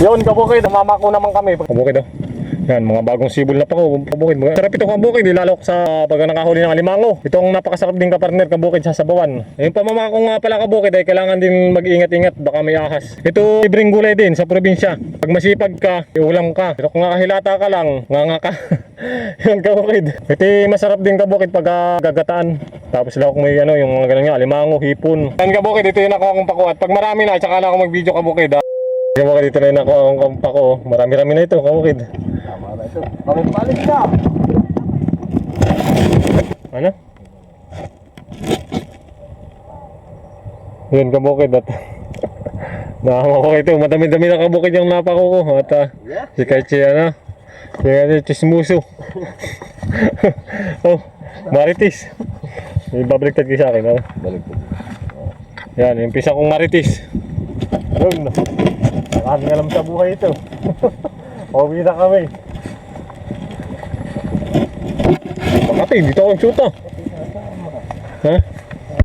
Yun kabukid, mamako naman kami. Kabukid oh. Yan, mga bagong sibol na pako, kabukid. Sarap ito kabukid, ilalok sa pag nakahuli ng alimango. Itong napakasarap din kapartner kabukid sa sabawan. Yung pamamako nga pala kabukid ay kailangan din mag-ingat-ingat, baka may ahas. Ito libreng gulay din sa probinsya. Pag masipag ka, iulam ka. Pero kung nakahilata ka lang, nganga ka. Yan kabukid. Ito masarap din kabukid pag gagataan. Tapos sila kung may ano, yung mga ganun nga, alimango, hipon. Yan kabukid, ito yung nakuha kong pako. At pag marami na, tsaka na ako mag-video kabukid. Kabukid, dito na yung nakuha kong pako. Marami-rami na ito kabukid. Tama na ito. Balik ka! Ano? Yun kabukid at nakakako ito. Madami-dami na kabukid yung napako ko. At si Kaichi ano? Si Chismuso. Oh, Maritis. Ibabaliktad kayo sa akin. Ano? Baliktad. Yan, yung pisa kong Maritis. Yun. Nakakami alam sa buhay ito. Pauwi na kami. Bakit dito ako nagsuta? Ha?